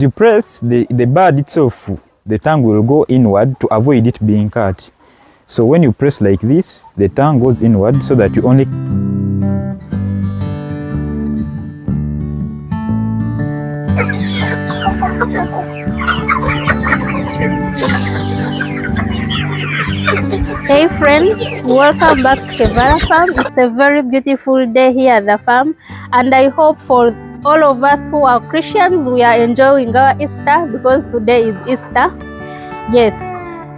You press the bird itself, the tongue will go inward to avoid it being cut. So when you press like this, the tongue goes inward so that you only... Hey friends, welcome back to Kevara Farm. It's a very beautiful day here at the farm, and I hope for all of us who are Christians, we are enjoying our Easter because today is Easter. Yes,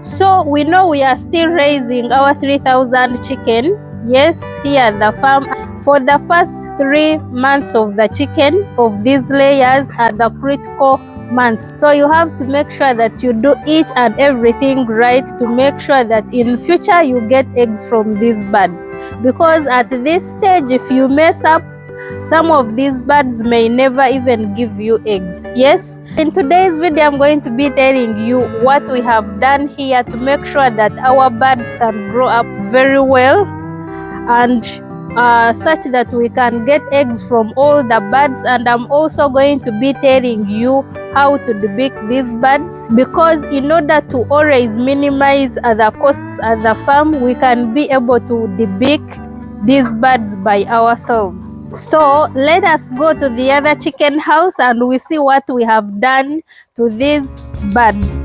so we know we are still raising our 3,000 chicken. Yes, here at the farm. For the first 3 months of the chicken of these layers are the critical months. So you have to make sure that you do each and everything right to make sure that in future you get eggs from these birds. Because at this stage, if you mess up, some of these birds may never even give you eggs. Yes, in today's video I'm going to be telling you what we have done here to make sure that our birds can grow up very well and such that we can get eggs from all the birds. And I'm also going to be telling you how to debeak these birds, because in order to always minimize the costs at the farm, we can be able to debeak these birds by ourselves. So let us go to the other chicken house and we see what we have done to these birds.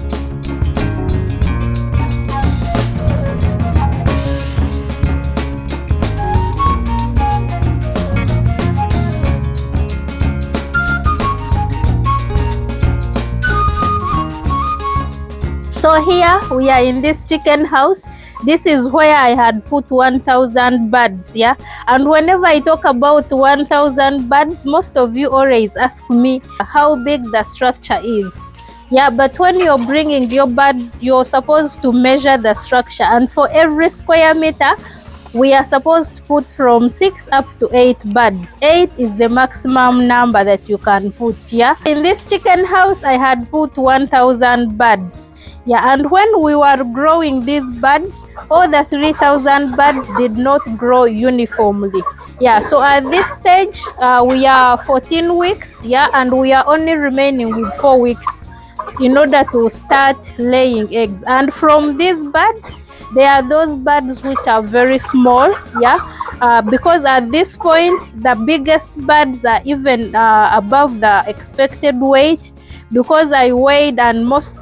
So here we are in this chicken house. This is where I had put 1,000 birds, yeah. And whenever I talk about 1,000 birds, most of you always ask me how big the structure is. Yeah, but when you're bringing your birds, you're supposed to measure the structure. And for every square meter, we are supposed to put from 6 up to 8 birds. 8 is the maximum number that you can put, yeah. In this chicken house, I had put 1,000 birds. Yeah, and when we were growing these birds, all the 3,000 birds did not grow uniformly. Yeah, so at this stage, we are 14 weeks, yeah, and we are only remaining with 4 weeks in order to start laying eggs. And from these birds, there are those birds which are very small, yeah, because at this point, the biggest birds are even above the expected weight. Because I weighed, and most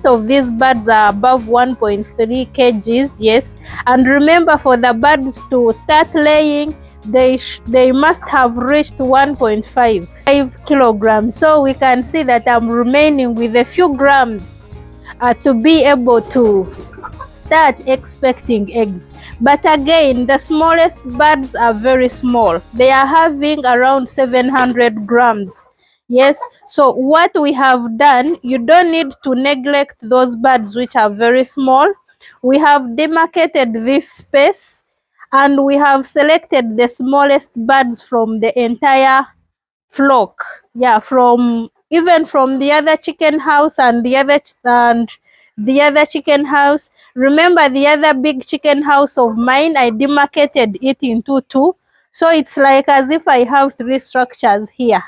of these birds are above 1.3 kgs, yes. And remember, for the birds to start laying, they must have reached 1.5 kilograms. So we can see that I'm remaining with a few grams to be able to start expecting eggs. But again, the smallest birds are very small. They are having around 700 grams. Yes, so what we have done, you don't need to neglect those birds which are very small. We have demarcated this space and we have selected the smallest birds from the entire flock. Yeah, even from the other chicken house and the other chicken house. Remember the other big chicken house of mine, I demarcated it into 2. So it's like as if I have 3 structures here.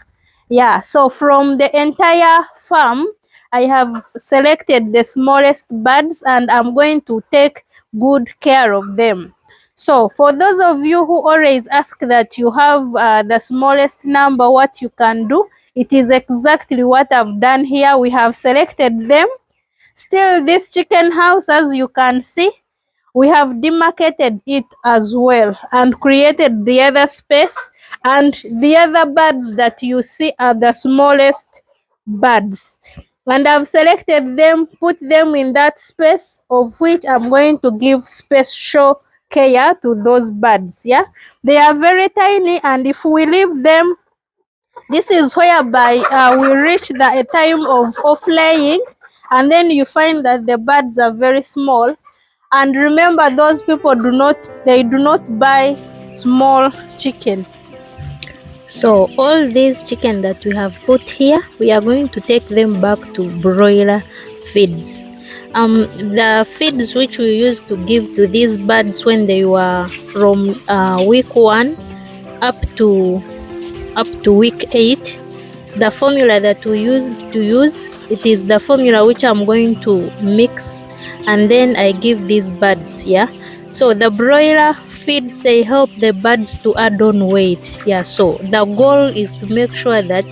Yeah, so from the entire farm, I have selected the smallest birds and I'm going to take good care of them. So for those of you who always ask that you have the smallest number, what you can do, it is exactly what I've done here. We have selected them. Still, this chicken house, as you can see, we have demarcated it as well and created the other space, and the other birds that you see are the smallest birds. And I've selected them, put them in that space, of which I'm going to give special care to those birds. Yeah, they are very tiny, and if we leave them, this is whereby we reach the time of laying, and then you find that the birds are very small. And remember, those people do not buy small chicken. So all these chicken that we have put here, we are going to take them back to broiler feeds. The feeds which we used to give to these birds when they were from week 1 up to week 8, the formula that we used to use, it is the formula which I'm going to mix, and then I give these birds. Yeah, so the broiler feeds, they help the birds to add on weight. Yeah, so the goal is to make sure that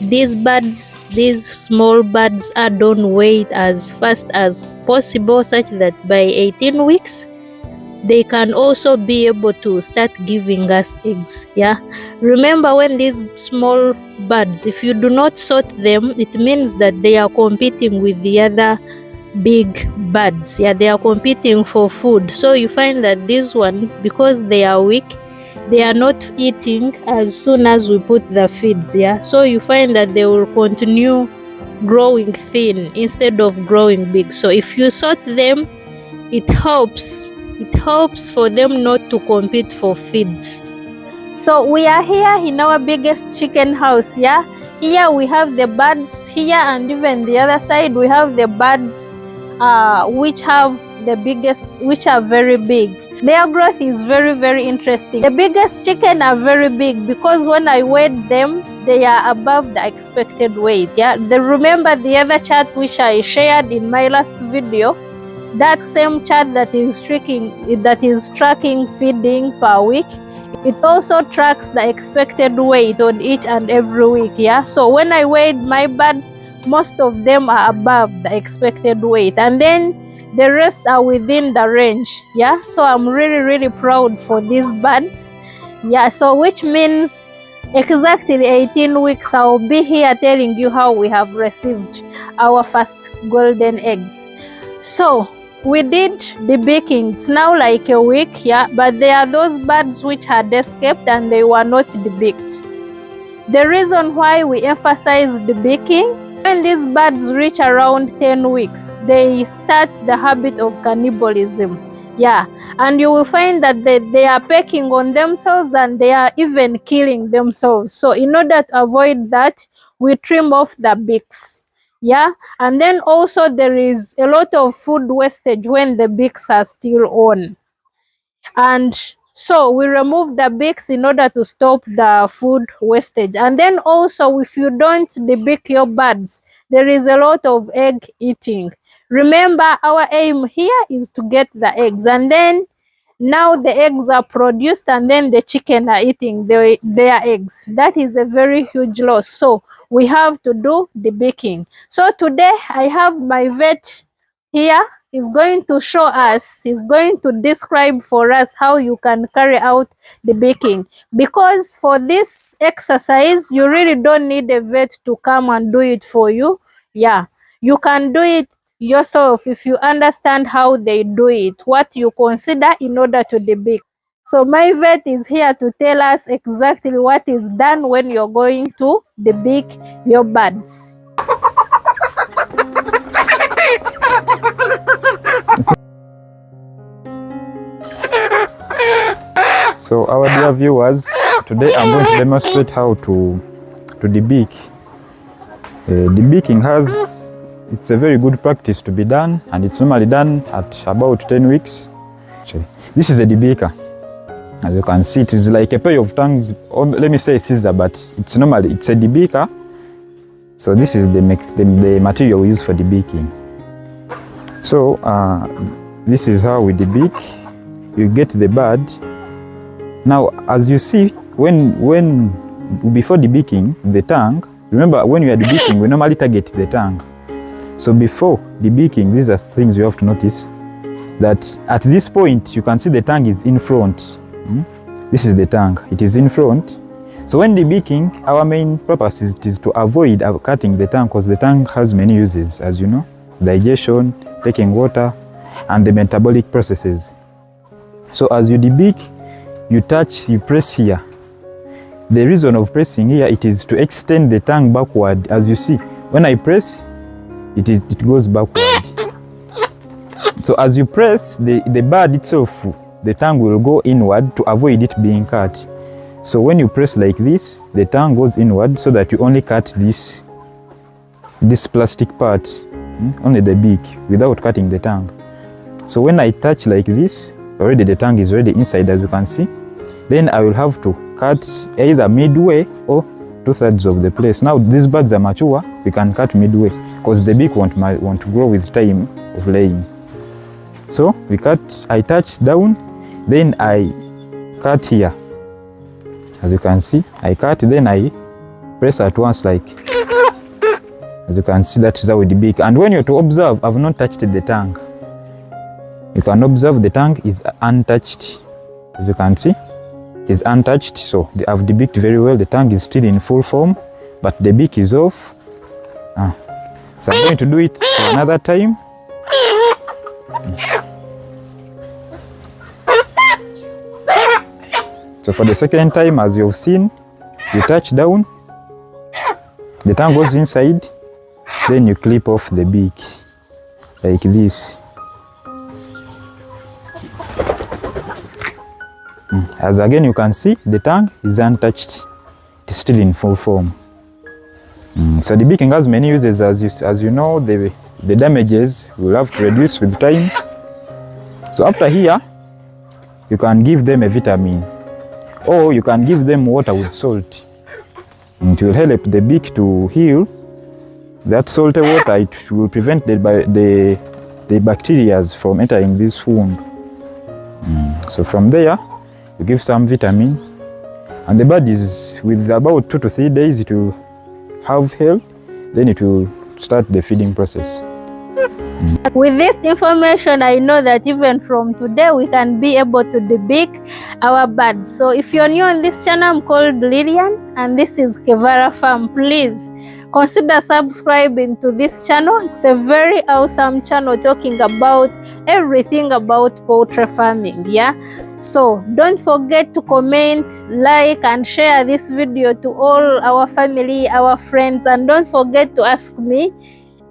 these birds, these small birds, add on weight as fast as possible, such that by 18 weeks they can also be able to start giving us eggs. Yeah, remember, when these small birds, if you do not sort them, it means that they are competing with the other big birds. Yeah, they are competing for food. So you find that these ones, because they are weak, they are not eating as soon as we put the feeds. Yeah, so you find that they will continue growing thin instead of growing big. So if you sort them, it helps for them not to compete for feeds. So we are here in our biggest chicken house. Yeah, here we have the birds here, and even the other side we have the birds which have the biggest, which are very big. Their growth is very, very interesting. The biggest chicken are very big because when I weighed them, they are above the expected weight. Yeah, remember the other chart which I shared in my last video, that same chart that is tracking feeding per week, it also tracks the expected weight on each and every week. Yeah, so when I weighed my birds, most of them are above the expected weight, and then the rest are within the range. Yeah, so I'm really, really proud for these birds. Yeah, so which means exactly 18 weeks I'll be here telling you how we have received our first golden eggs. So we did the baking. It's now like a week. Yeah, but there are those birds which had escaped and they were not debeaked. The reason why we emphasize the baking, when these birds reach around 10 weeks, they start the habit of cannibalism. Yeah, and you will find that they are pecking on themselves and they are even killing themselves. So in order to avoid that, we trim off the beaks. Yeah, and then also there is a lot of food wastage when the beaks are still on. And so we remove the beaks in order to stop the food wastage. And then also, if you don't debeak your birds, there is a lot of egg eating. Remember, our aim here is to get the eggs, and then now the eggs are produced and then the chicken are eating their eggs. That is a very huge loss. So we have to do the baking. So today I have my vet here. He's going to show us, he's going to describe for us how you can carry out the baking. Because for this exercise, you really don't need a vet to come and do it for you. Yeah, you can do it yourself if you understand how they do it, what you consider in order to debake. So my vet is here to tell us exactly what is done when you're going to debake your birds. So our dear viewers, today I'm going to demonstrate how to debeak. Debeaking it's a very good practice to be done, and it's normally done at about 10 weeks. This is a debeaker. As you can see, it is like a pair of tongues, or let me say scissor, but it's a debeaker. So this is the material we use for debeaking. So this is how we debeak. You get the bird. Now, as you see, when before debeaking the tongue, remember when we are debeaking, we normally target the tongue. So before debeaking, these are things you have to notice. That at this point, you can see the tongue is in front. This is the tongue, it is in front. So when debeaking, our main purpose is to avoid cutting the tongue, because the tongue has many uses, as you know. Digestion, taking water, and the metabolic processes. So as you debeak, you press here. The reason of pressing here, it is to extend the tongue backward. As you see, when I press, it goes backward. So as you press, the bird itself, the tongue will go inward to avoid it being cut. So when you press like this, the tongue goes inward so that you only cut this plastic part, only the beak, without cutting the tongue. So when I touch like this, already the tongue is already inside, as you can see. Then I will have to cut either midway or 2/3 of the place. Now these birds are mature, we can cut midway because the beak won't grow with time of laying. So we cut, I touch down, then I cut here. As you can see, I cut, then I press at once like, as you can see, that is how we debeak. And when you're to observe, I've not touched the tongue. You can observe the tongue is untouched. As you can see, it is untouched. So I've debeaked very well. The tongue is still in full form, but the beak is off. So I'm going to do it for another time. So for the second time, as you've seen, you touch down, the tongue goes inside, then you clip off the beak like this. As again you can see, the tongue is untouched, it is still in full form. So debeaking has many uses, as you know, the damages will have to reduce with time. So after here, you can give them a vitamin, or you can give them water with salt. It will help the beak to heal. That salty water, it will prevent the bacteria from entering this wound. So from there, you give some vitamin, and the bird is, with about 2 to 3 days, it will have health, then it will start the feeding process. With this information, I know that even from today we can be able to debeak our birds. So if you're new on this channel, I'm called Lillian and this is Kevara Farm. Please consider subscribing to this channel. It's a very awesome channel talking about everything about poultry farming. Yeah, so don't forget to comment, like and share this video to all our family, our friends, and don't forget to ask me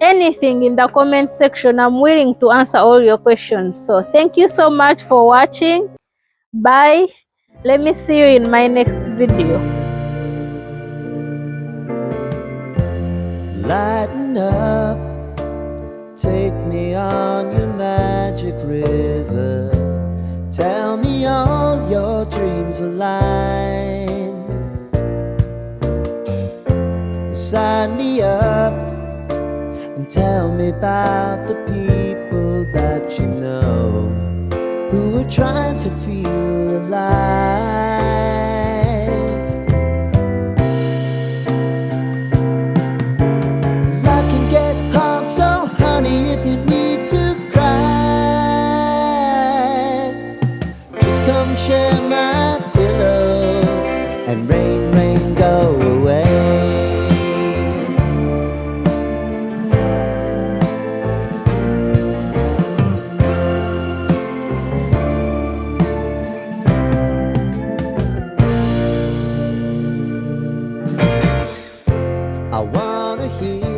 anything in the comment section. I'm willing to answer all your questions. So thank you so much for watching. Bye. Let me see you in my next video. Lighten up, take me on your magic river. Tell me all your dreams align. Sign me up and tell me about the people that you know who are trying to feel alive. Life can get hard, so honey, if you need to cry, just come share my pillow and rain, rain, go away. I wanna hear